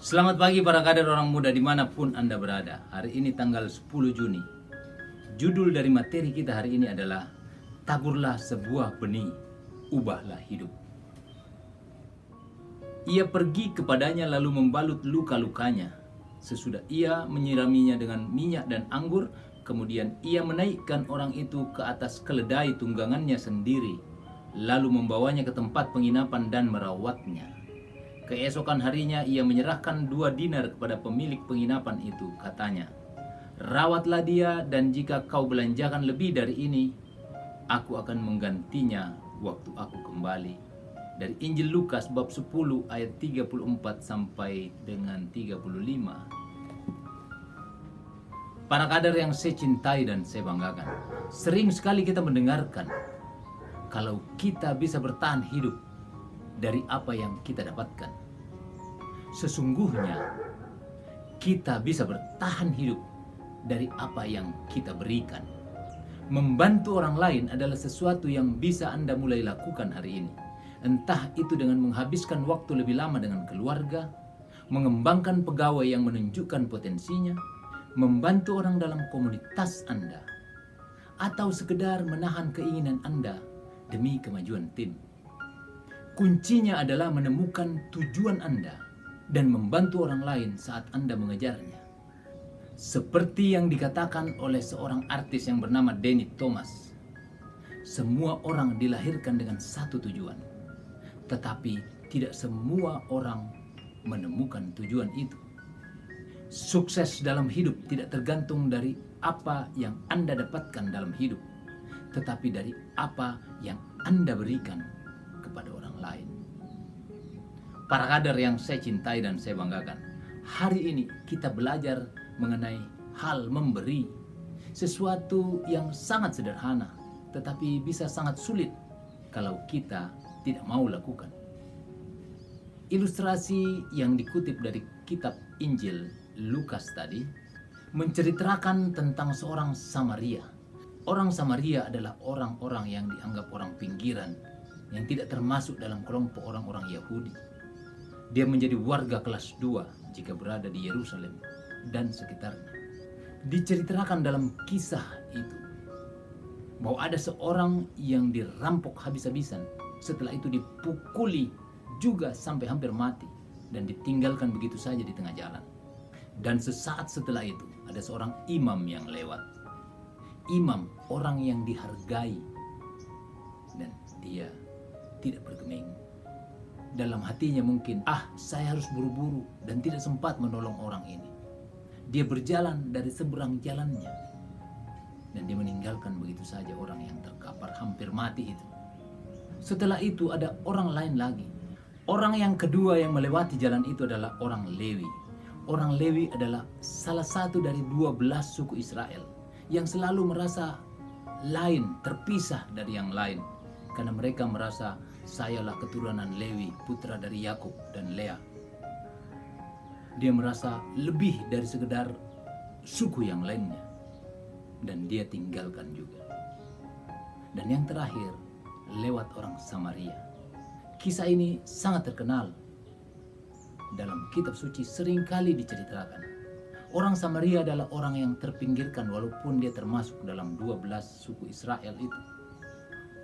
Selamat pagi para kader orang muda dimanapun Anda berada. Hari ini tanggal 10 Juni. Judul dari materi kita hari ini adalah Taburlah sebuah benih, ubahlah hidup. Ia pergi kepadanya lalu membalut luka-lukanya. Sesudah ia menyiraminya dengan minyak dan anggur, kemudian ia menaikkan orang itu ke atas keledai tunggangannya sendiri, lalu membawanya ke tempat penginapan dan merawatnya. Keesokan harinya ia menyerahkan 2 dinar kepada pemilik penginapan itu, katanya, "Rawatlah dia, dan jika kau belanjakan lebih dari ini, aku akan menggantinya waktu aku kembali." Dari Injil Lukas bab 10 ayat 34 sampai dengan 35. Para kader yang saya cintai dan saya banggakan, sering sekali kita mendengarkan kalau kita bisa bertahan hidup dari apa yang kita dapatkan. Sesungguhnya kita bisa bertahan hidup dari apa yang kita berikan. Membantu orang lain adalah sesuatu yang bisa Anda mulai lakukan hari ini. Entah itu dengan menghabiskan waktu lebih lama dengan keluarga, mengembangkan pegawai yang menunjukkan potensinya, membantu orang dalam komunitas Anda, atau sekedar menahan keinginan Anda demi kemajuan tim. Kuncinya adalah menemukan tujuan Anda dan membantu orang lain saat Anda mengejarnya. Seperti yang dikatakan oleh seorang artis yang bernama Danny Thomas, semua orang dilahirkan dengan satu tujuan, tetapi tidak semua orang menemukan tujuan itu. Sukses dalam hidup tidak tergantung dari apa yang Anda dapatkan dalam hidup, tetapi dari apa yang Anda berikan kepada orang lain. Para kader yang saya cintai dan saya banggakan, hari ini kita belajar mengenai hal memberi, sesuatu yang sangat sederhana tetapi bisa sangat sulit kalau kita tidak mau lakukan. Ilustrasi yang dikutip dari kitab Injil Lukas tadi menceritakan tentang seorang Samaria. Orang Samaria adalah orang-orang yang dianggap orang pinggiran, yang tidak termasuk dalam kelompok orang-orang Yahudi. Dia menjadi warga kelas 2 jika berada di Yerusalem dan sekitarnya. Diceritakan dalam kisah itu bahwa ada seorang yang dirampok habis-habisan, setelah itu dipukuli juga sampai hampir mati dan ditinggalkan begitu saja di tengah jalan. Dan sesaat setelah itu ada seorang imam yang lewat. Imam, orang yang dihargai, dan dia tidak bergeming. Dalam hatinya mungkin, saya harus buru-buru dan tidak sempat menolong orang ini. Dia berjalan dari seberang jalannya dan dia meninggalkan begitu saja orang yang terkapar hampir mati itu. Setelah itu ada orang lain lagi. Orang yang kedua yang melewati jalan itu adalah orang Lewi. Orang Lewi adalah salah satu dari 12 suku Israel yang selalu merasa lain, terpisah dari yang lain, karena mereka merasa, sayalah keturunan Lewi, putra dari Yakub dan Lea. Dia merasa lebih dari sekedar suku yang lainnya, dan dia tinggalkan juga. Dan yang terakhir, lewat orang Samaria. Kisah ini sangat terkenal. Dalam kitab suci seringkali diceritakan. Orang Samaria adalah orang yang terpinggirkan walaupun dia termasuk dalam 12 suku Israel itu.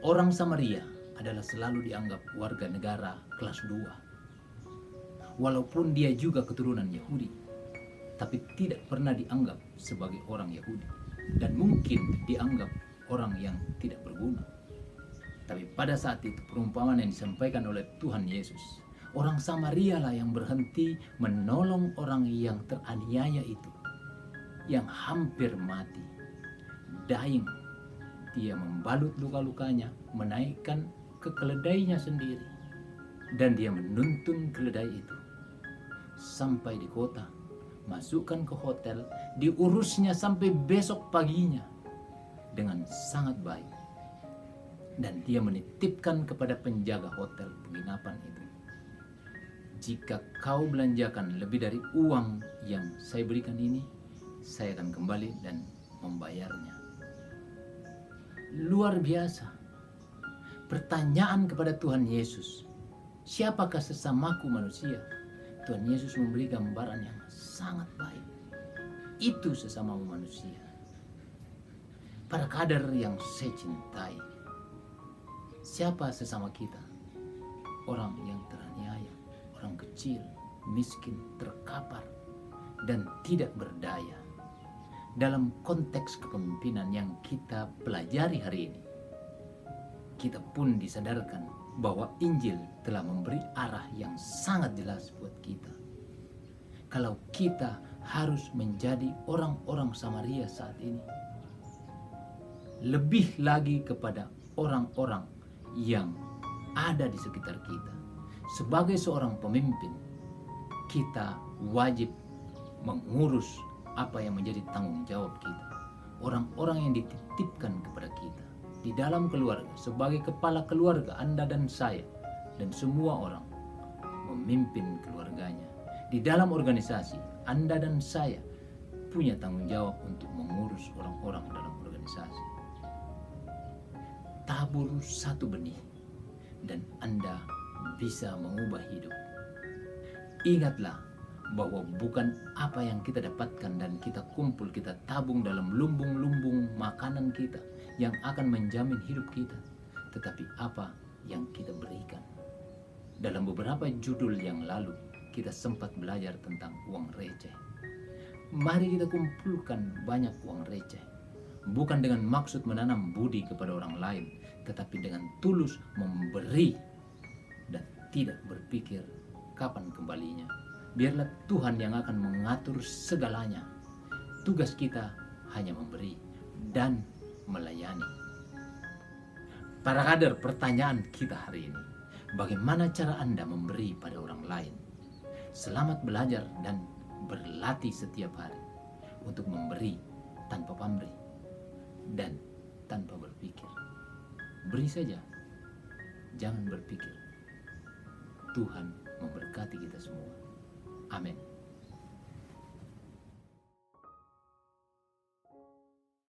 Orang Samaria adalah selalu dianggap warga negara kelas 2. Walaupun dia juga keturunan Yahudi, tapi tidak pernah dianggap sebagai orang Yahudi. Dan mungkin dianggap orang yang tidak berguna. Tapi pada saat itu perumpamaan yang disampaikan oleh Tuhan Yesus, orang Samaria lah yang berhenti menolong orang yang teraniaya itu, yang hampir mati. Dying, dia membalut luka-lukanya, menaikkan ke keledainya sendiri, dan dia menuntun keledai itu sampai di kota, masukkan ke hotel, diurusnya sampai besok paginya dengan sangat baik, dan dia menitipkan kepada penjaga hotel penginapan itu, "Jika kau belanjakan lebih dari uang yang saya berikan ini, saya akan kembali dan membayarnya." Luar biasa. Pertanyaan kepada Tuhan Yesus, siapakah sesamaku manusia? Tuhan Yesus memberi gambaran yang sangat baik. Itu sesama manusia. Para kader yang saya cintai, siapa sesama kita? Orang yang teraniaya, orang kecil, miskin, terkapar, dan tidak berdaya. Dalam konteks kepemimpinan yang kita pelajari hari ini, kita pun disadarkan bahwa Injil telah memberi arah yang sangat jelas buat kita. Kalau kita harus menjadi orang-orang Samaria saat ini, lebih lagi kepada orang-orang yang ada di sekitar kita. Sebagai seorang pemimpin, kita wajib mengurus apa yang menjadi tanggung jawab kita. Orang-orang yang dititipkan kepada kita di dalam keluarga, sebagai kepala keluarga Anda dan saya dan semua orang memimpin keluarganya. Di dalam organisasi, Anda dan saya punya tanggung jawab untuk mengurus orang-orang dalam organisasi. Tabur satu benih dan Anda bisa mengubah hidup. Ingatlah bahwa bukan apa yang kita dapatkan dan kita kumpul, kita tabung dalam lumbung-lumbung makanan kita yang akan menjamin hidup kita, tetapi apa yang kita berikan. Dalam beberapa judul yang lalu, kita sempat belajar tentang uang receh. Mari kita kumpulkan banyak uang receh, bukan dengan maksud menanam budi kepada orang lain, tetapi dengan tulus memberi dan tidak berpikir kapan kembalinya. Biarlah Tuhan yang akan mengatur segalanya. Tugas kita hanya memberi dan melayani. Para kader, pertanyaan kita hari ini, bagaimana cara Anda memberi pada orang lain? Selamat belajar dan berlatih setiap hari untuk memberi tanpa pamrih dan tanpa berpikir. Beri saja, jangan berpikir. Tuhan memberkati kita semua. Amin.